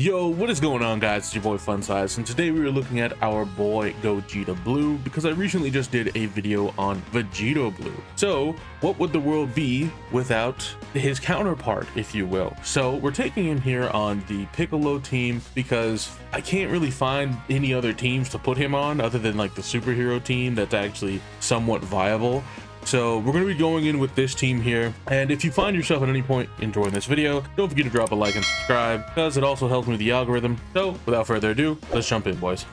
Yo, what is going on, guys? It's your boy Fun Size, and today we are looking at our boy Gogeta Blue because I recently just did a video on Vegito Blue. So what would the world be without his counterpart, if you will? So we're taking him here on the Piccolo team because I can't really find any other teams to put him on other than like the superhero team that's actually somewhat viable. So we're going to be going in with this team here, and if you find yourself at any point enjoying this video, don't forget to drop a like and subscribe because it also helps me with the algorithm. So without further ado, let's jump in, boys.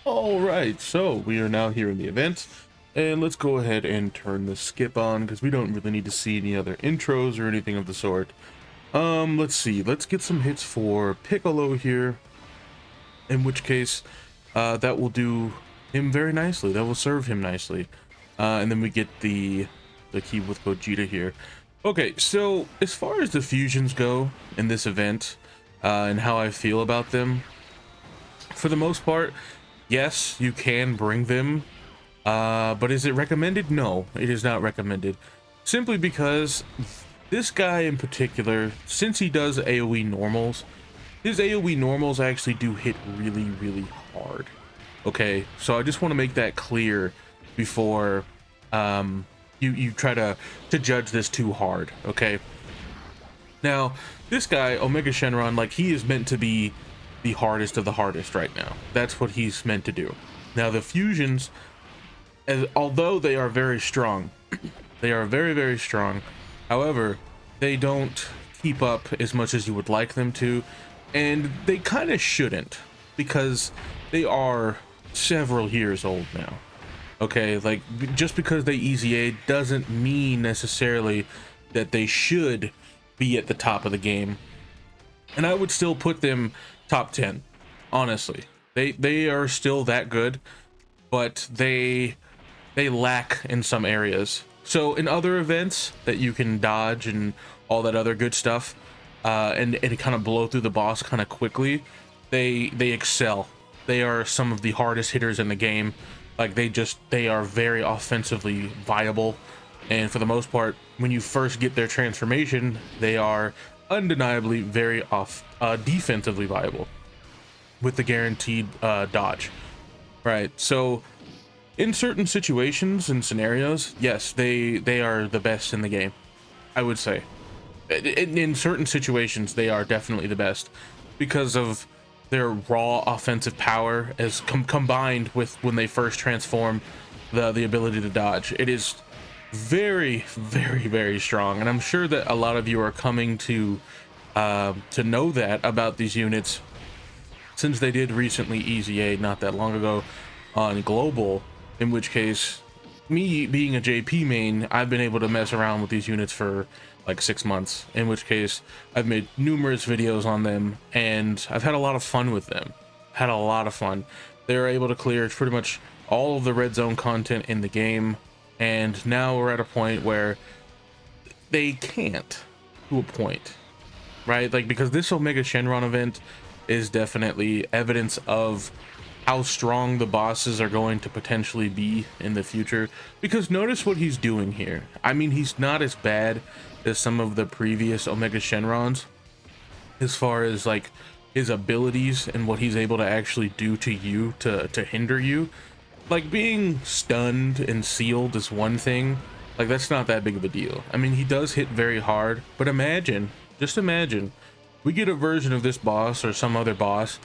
All right, so we are now here in the event, and let's go ahead and turn the skip on because we don't really need to see any other intros or anything of the sort. Let's see, let's get some hits for Piccolo here, in which case that will do him very nicely. That will serve him nicely. And then we get the key with Gogeta here. Okay, so as far as the fusions go in this event, and how I feel about them, for the most part, yes, you can bring them. But is it recommended? No, it is not recommended. Simply because this guy in particular, since he does AoE normals, his AoE normals actually do hit really, really hard. Okay, so I just want to make that clear before you try to judge this too hard. Okay. Now, this guy, Omega Shenron, like, he is meant to be the hardest of the hardest right now. That's what he's meant to do. Now, the fusions, although they are very strong, they are very, very strong. However, they don't keep up as much as you would like them to, and they kind of shouldn't, because they are several years old now. Okay, like, just because they EZA doesn't mean necessarily that they should be at the top of the game. And I would still put them top 10, honestly. They are still that good, but they lack in some areas. So in other events that you can dodge and all that other good stuff, and kind of blow through the boss kind of quickly, they excel. They are some of the hardest hitters in the game. Like, they are very offensively viable, and for the most part, when you first get their transformation, they are undeniably very defensively viable with the guaranteed dodge. Right, so in certain situations and scenarios, yes, they are the best in the game, I would say. In certain situations, they are definitely the best because of their raw offensive power as combined with when they first transform, the ability to dodge. It is very, very, very strong, and I'm sure that a lot of you are coming to know that about these units, since they did recently EZA not that long ago on global, in which case, me being a JP main, I've been able to mess around with these units for like 6 months, in which case I've made numerous videos on them, and I've had a lot of fun with them. Had a lot of fun. They're able to clear pretty much all of the red zone content in the game, and now we're at a point where they can't, to a point, right? Like, because this Omega Shenron event is definitely evidence of how strong the bosses are going to potentially be in the future. Because notice what he's doing here. I mean, he's not as bad as some of the previous Omega Shenrons as far as like his abilities and what he's able to actually do to you to hinder you. Like, being stunned and sealed is one thing. Like, that's not that big of a deal. I mean, he does hit very hard, but imagine, just imagine, we get a version of this boss or some other boss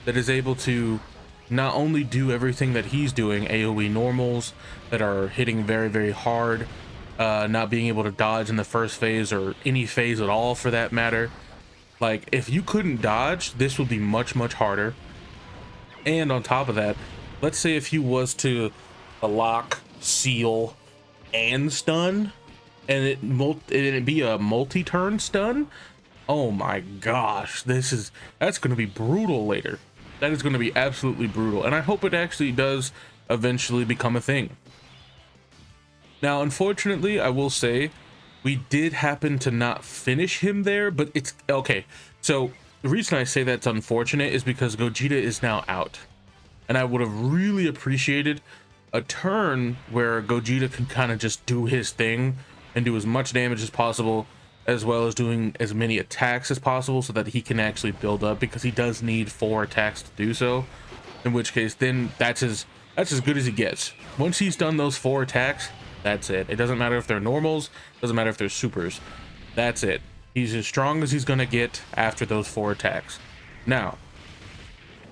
that is able to not only do everything that he's doing, AoE normals that are hitting very, very hard, not being able to dodge in the first phase or any phase at all for that matter. Like, if you couldn't dodge, this would be much, much harder. And on top of that, let's say if he was to lock, seal, and stun, and it'd be a multi-turn stun. Oh my gosh, that's going to be brutal later. That is going to be absolutely brutal, and I hope it actually does eventually become a thing. Now, unfortunately, I will say we did happen to not finish him there, but it's okay. So the reason I say that's unfortunate is because Gogeta is now out. and I would have really appreciated a turn where Gogeta can kind of just do his thing and do as much damage as possible, as well as doing as many attacks as possible, so that he can actually build up, because he does need 4 attacks to do so. In which case, then that's as good as he gets. Once he's done those 4 attacks, that's it. It doesn't matter if they're normals, doesn't matter if they're supers. That's it. He's as strong as he's gonna get after those 4 attacks. Now,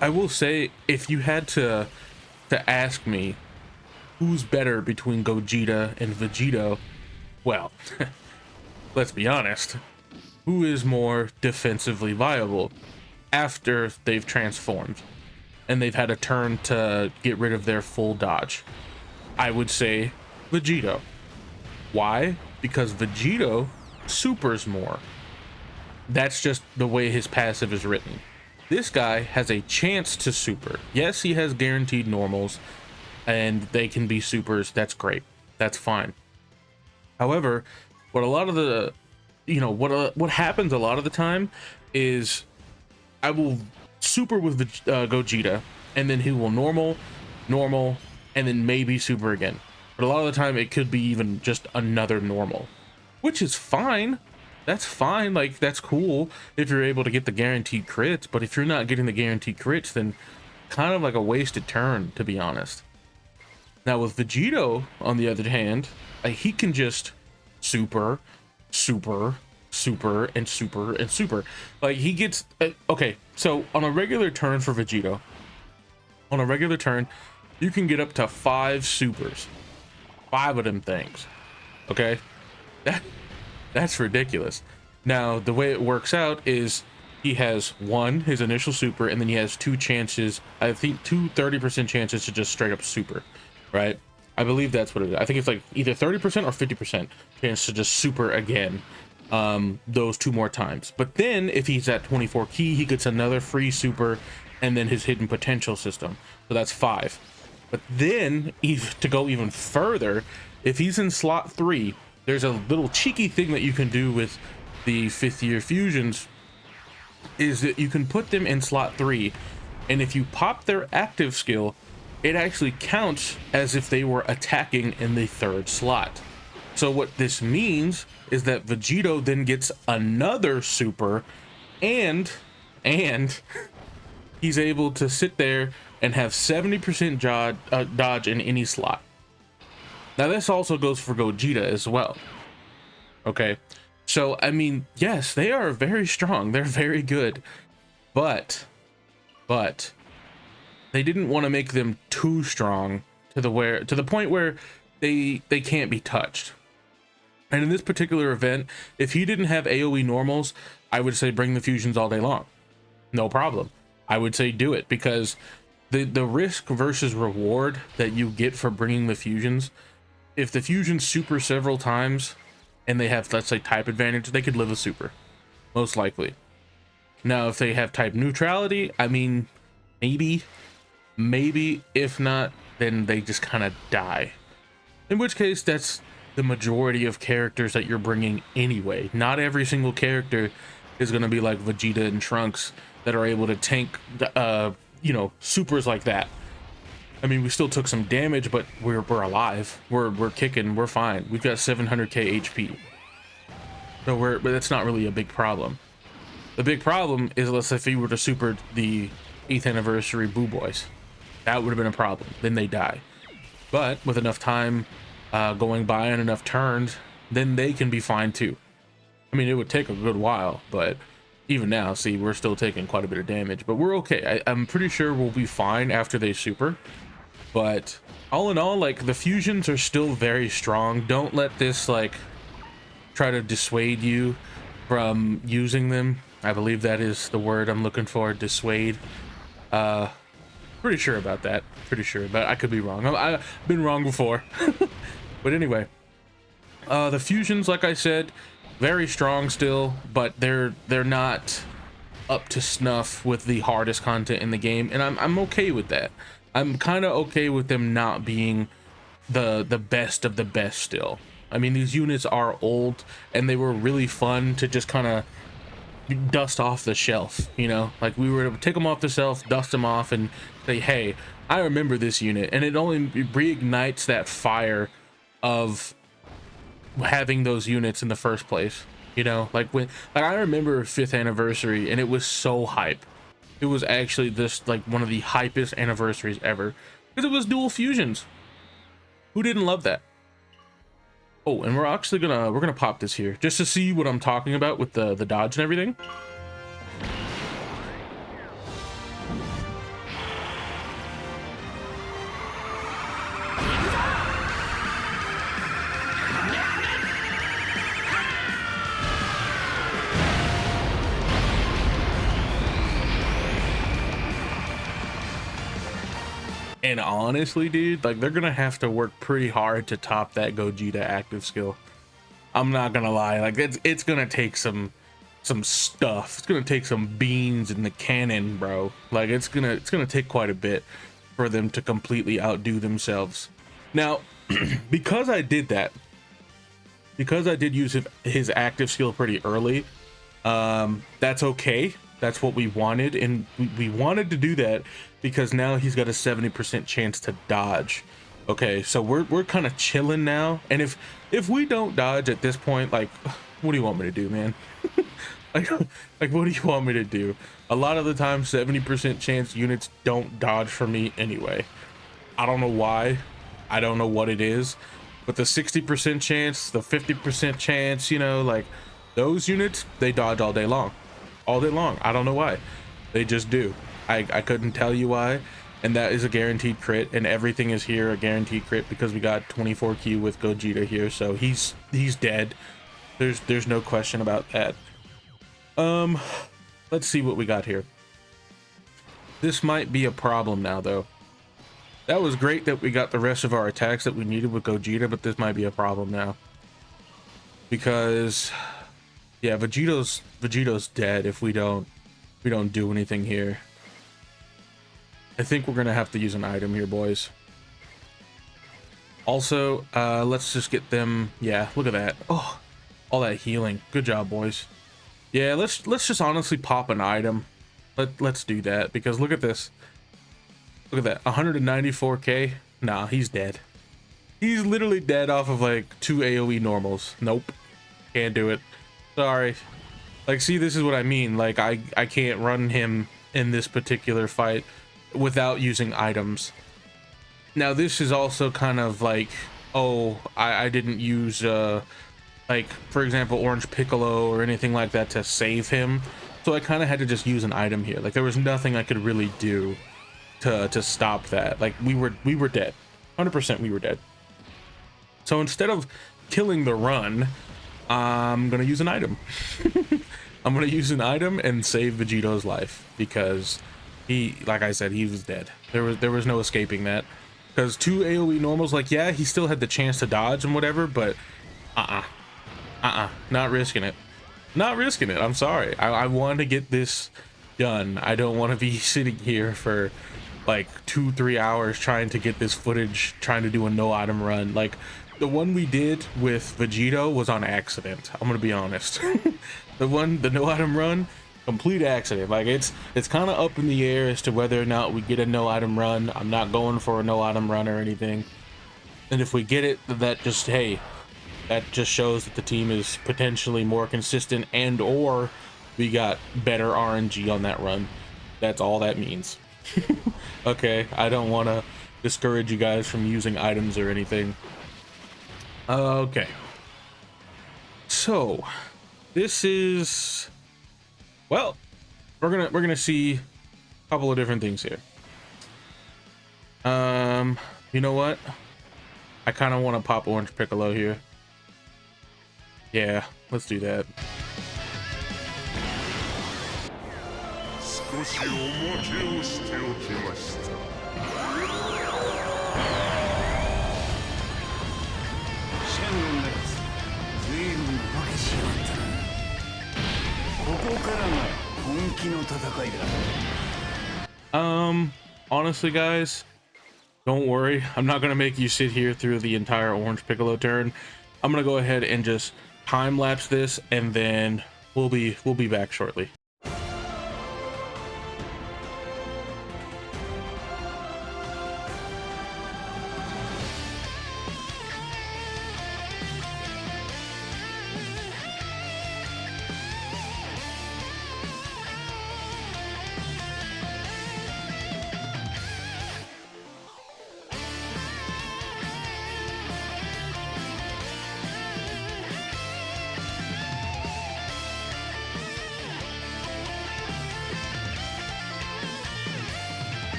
I will say, if you had to ask me who's better between Gogeta and Vegito, well, let's be honest. Who is more defensively viable after they've transformed and they've had a turn to get rid of their full dodge? I would say Vegito. Why? Because Vegito supers more. That's just the way his passive is written. This guy has a chance to super. Yes, he has guaranteed normals and they can be supers. That's great. That's fine. However, what a lot of the, what happens a lot of the time is I will super with Gogeta, and then he will normal, and then maybe super again. But a lot of the time it could be even just another normal, which is fine. That's fine. Like, that's cool if you're able to get the guaranteed crits, but if you're not getting the guaranteed crits, then kind of like a wasted turn, to be honest. Now with Vegito, on the other hand, he can just super, and super. Like, he gets okay, so on a regular turn for Vegito, on a regular turn, you can get up to 5 supers, 5 of them things. Okay, that's ridiculous. Now the way it works out is he has his initial super, and then he has 2 chances, I think 2 30% chances to just straight up super, right? I believe that's what it is. I think it's like either 30% or 50% chance to just super again, those 2 more times. But then if he's at 24 key, he gets another free super, and then his hidden potential system, so that's 5. But then to go even further, if he's in slot 3, there's a little cheeky thing that you can do with the 5th year fusions, is that you can put them in slot 3, and if you pop their active skill, it actually counts as if they were attacking in the 3rd slot. So what this means is that Vegito then gets another super, and he's able to sit there and have 70% dodge in any slot. Now this also goes for Gogeta as well. Okay, so I mean, yes, they are very strong, they're very good, but they didn't want to make them too strong to the point where they can't be touched. And in this particular event, if he didn't have AoE normals, I would say bring the fusions all day long, no problem. I would say do it, because the risk versus reward that you get for bringing the fusions, if the fusions super several times and they have, let's say, type advantage, they could live a super, most likely. Now if they have type neutrality, I mean, maybe, if not, then they just kind of die, in which case that's the majority of characters that you're bringing anyway. Not every single character is going to be like Vegeta and Trunks that are able to tank supers like that. I mean, we still took some damage, but we're alive, we're kicking, we're fine. We've got 700k HP, so but that's not really a big problem. The big problem is, let's say if you were to super the 8th anniversary Boo Boys, that would have been a problem. Then they die. But with enough time going by and enough turns, then they can be fine too. I mean, it would take a good while, but even now, see, we're still taking quite a bit of damage, but we're okay. I'm pretty sure we'll be fine after they super. But all in all, like, the fusions are still very strong. Don't let this like try to dissuade you from using them. I believe that is the word I'm looking for, dissuade. Pretty sure about that, but I could be wrong. I've been wrong before. But anyway, the fusions, like I said, very strong still, but they're not up to snuff with the hardest content in the game, and I'm okay with that. I'm kind of okay with them not being the best of the best still. I mean, these units are old, and they were really fun to just kind of dust off the shelf, you know, like we were to take them off the shelf, dust them off, and say, hey, I remember this unit. And it only reignites that fire of having those units in the first place, you know. Like I remember 5th anniversary, and it was so hype. It was actually this like one of the hypest anniversaries ever, because it was dual fusions. Who didn't love that? Oh, and we're actually gonna pop this here just to see what I'm talking about with the dodge and everything. And honestly, dude, like they're gonna have to work pretty hard to top that Gogeta active skill. I'm not gonna lie, like it's gonna take some stuff. It's gonna take some beans in the cannon, bro. Like it's gonna take quite a bit for them to completely outdo themselves. Now, because I did that, because I did use his active skill pretty early, that's okay. That's what we wanted, and we wanted to do that because now he's got a 70% chance to dodge. Okay, so we're kind of chilling now, and if we don't dodge at this point, like, what do you want me to do, man? like what do you want me to do? A lot of the time, 70% chance units don't dodge for me anyway. I don't know why. I don't know what it is, but the 60% chance, the 50% chance, you know, like those units, they dodge all day long. All day long. I don't know why. They just do. I couldn't tell you why. And that is a guaranteed crit, and everything is here a guaranteed crit because we got 24Q with Gogeta here, so he's dead. There's no question about that. Let's see what we got here. This might be a problem now, though. That was great that we got the rest of our attacks that we needed with Gogeta, but this might be a problem now. Because yeah, Vegito's dead if we don't do anything here. I think we're gonna have to use an item here, boys. Also, let's just get them. Yeah, look at that. Oh, all that healing. Good job, boys. Yeah, let's just honestly pop an item. Let's do that, because look at this. Look at that. 194k. Nah, he's dead. He's literally dead off of like 2 AoE normals. Nope, can't do it. Sorry. Like, see, this is what I mean. Like, I can't run him in this particular fight without using items. Now, this is also kind of like, oh, I didn't use like, for example, Orange Piccolo or anything like that to save him, so I kind of had to just use an item here. Like, there was nothing I could really do to stop that. Like, we were dead. 100% we were dead. So instead of killing the run, I'm gonna use an item. I'm gonna use an item and save Vegito's life, because he, like I said, he was dead. There was no escaping that. Because 2 AoE normals, like, yeah, he still had the chance to dodge and whatever, but not risking it. Not risking it. I'm sorry. I want to get this done. I don't want to be sitting here for like 2-3 hours trying to get this footage, trying to do a no item run. Like, the one we did with Vegito was on accident. I'm gonna be honest. the no item run, complete accident. Like, it's kind of up in the air as to whether or not we get a no item run. I'm not going for a no item run or anything. And if we get it, that just, hey, that just shows that the team is potentially more consistent, and or we got better RNG on that run. That's all that means. Okay, I don't want to discourage you guys from using items or anything. Okay, so this is, well, we're gonna see a couple of different things here. You know what, I kind of want to pop Orange Piccolo here. Yeah, let's do that. Honestly, guys, don't worry. I'm not gonna make you sit here through the entire Orange Piccolo turn. I'm gonna go ahead and just time lapse this, and then we'll be back shortly.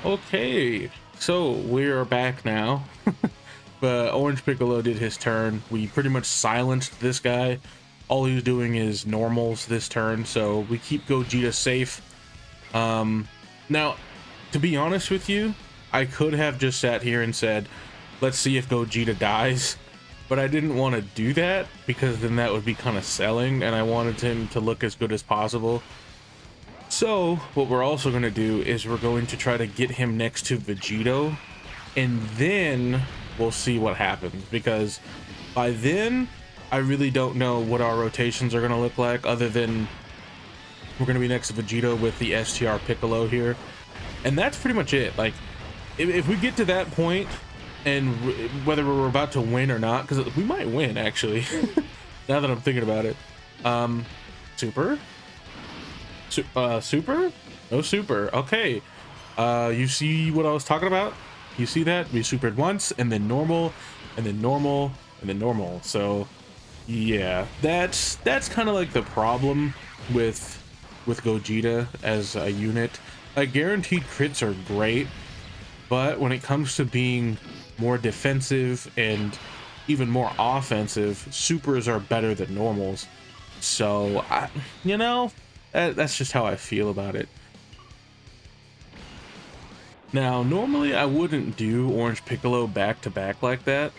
Okay, so we're back now. But Orange Piccolo did his turn. We pretty much silenced this guy. All he was doing is normals this turn, so we keep Gogeta safe. Now, to be honest with you, I could have just sat here and said, let's see if Gogeta dies. But I didn't want to do that because then that would be kind of selling, and I wanted him to look as good as possible. So what we're also going to do is we're going to try to get him next to Vegito, and then we'll see what happens, because by then I really don't know what our rotations are going to look like, other than we're going to be next to Vegito with the STR Piccolo here, and that's pretty much it. Like, if we get to that point, and whether we're about to win or not, because we might win actually now that I'm thinking about it. Super no super. Okay, you see what I was talking about? You see that we supered once, and then normal, and then normal, and then normal. So yeah, that's kind of like the problem with Gogeta as a unit. Like, guaranteed crits are great, but when it comes to being more defensive and even more offensive, supers are better than normals. So you know, that's just how I feel about it. Now, normally I wouldn't do Orange Piccolo back to back like that,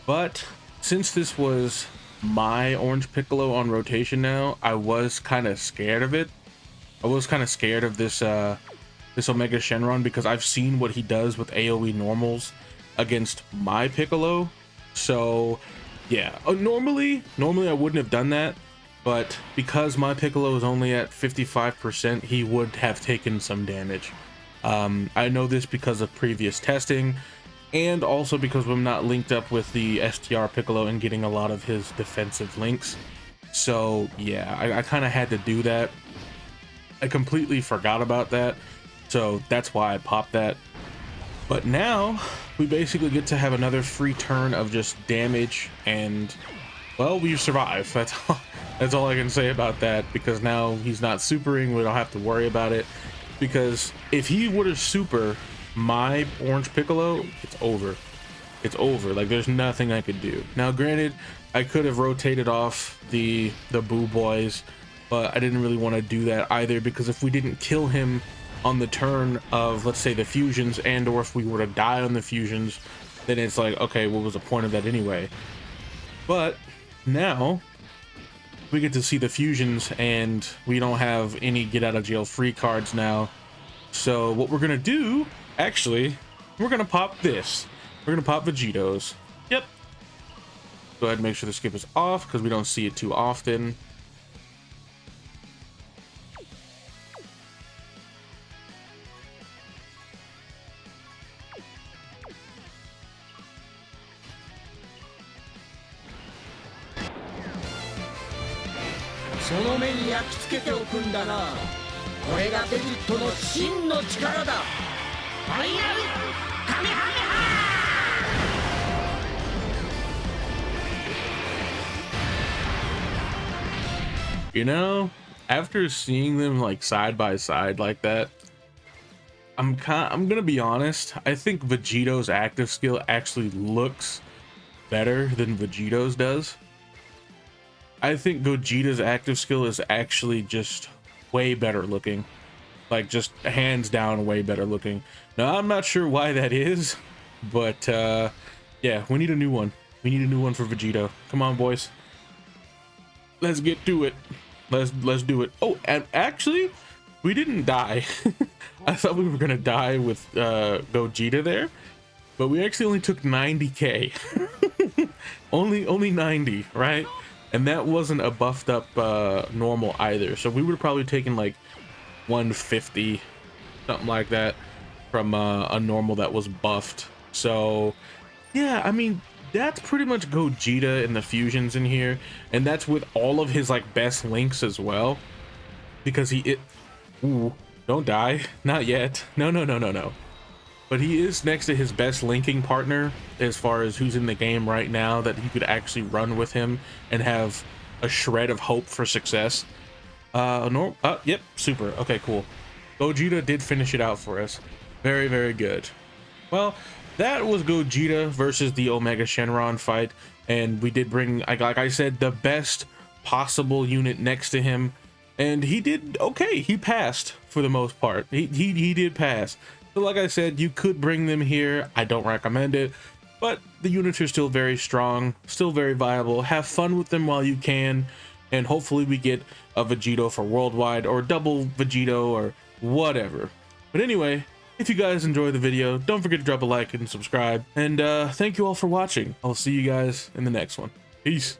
but since this was my Orange Piccolo on rotation now, I was kind of scared of it. I was kind of scared of this this Omega Shenron, because I've seen what he does with AoE normals against my Piccolo. So yeah, normally I wouldn't have done that, but because my Piccolo is only at 55%, he would have taken some damage. I know this because of previous testing, and also because I'm not linked up with the STR Piccolo and getting a lot of his defensive links. So yeah, I kind of had to do that. I completely forgot about that, so that's why I popped that. But now we basically get to have another free turn of just damage, and well, we've survived. That's all I can say about that, because now he's not supering. We don't have to worry about it, because if he would have super my Orange Piccolo, it's over. It's over. Like, there's nothing I could do. Now granted, I could have rotated off the Boo Boys, but I didn't really want to do that either, because if we didn't kill him on the turn of, let's say, the fusions, and or if we were to die on the fusions, then it's like, okay, what was the point of that anyway? But now we get to see the fusions, and we don't have any get out of jail free cards now. So what we're gonna do, actually, we're gonna pop this. We're gonna pop Vegito's. Yep. Go ahead and make sure the skip is off, because we don't see it too often. You know, after seeing them like side by side like that, I'm gonna be honest, I think Vegito's active skill actually looks better than Vegito's does. I think Gogeta's active skill is actually just way better looking. Like, just hands down way better looking. Now, I'm not sure why that is, but yeah, we need a new one. We need a new one for Vegito. Come on, boys. Let's get to it. Let's do it. Oh, and actually, we didn't die. I thought we were gonna die with Gogeta there, but we actually only took 90k. only 90, right? And that wasn't a buffed up normal either. So we would have probably taken like 150, something like that, from a normal that was buffed. So yeah, I mean, that's pretty much Gogeta and the fusions in here, and that's with all of his like best links as well, because ooh, don't die, not yet, no. But he is next to his best linking partner as far as who's in the game right now that he could actually run with him and have a shred of hope for success. Yep, super. Okay, cool. Gogeta did finish it out for us. Very, very good. Well, that was Gogeta versus the Omega Shenron fight, and we did bring, like I said, the best possible unit next to him, and he did okay. He passed for the most part. He did pass. So like I said, you could bring them here. I don't recommend it, but the units are still very strong, still very viable. Have fun with them while you can, and hopefully we get a Vegito for worldwide, or double Vegito, or whatever. But anyway, if you guys enjoyed the video, don't forget to drop a like and subscribe, and thank you all for watching. I'll see you guys in the next one. Peace.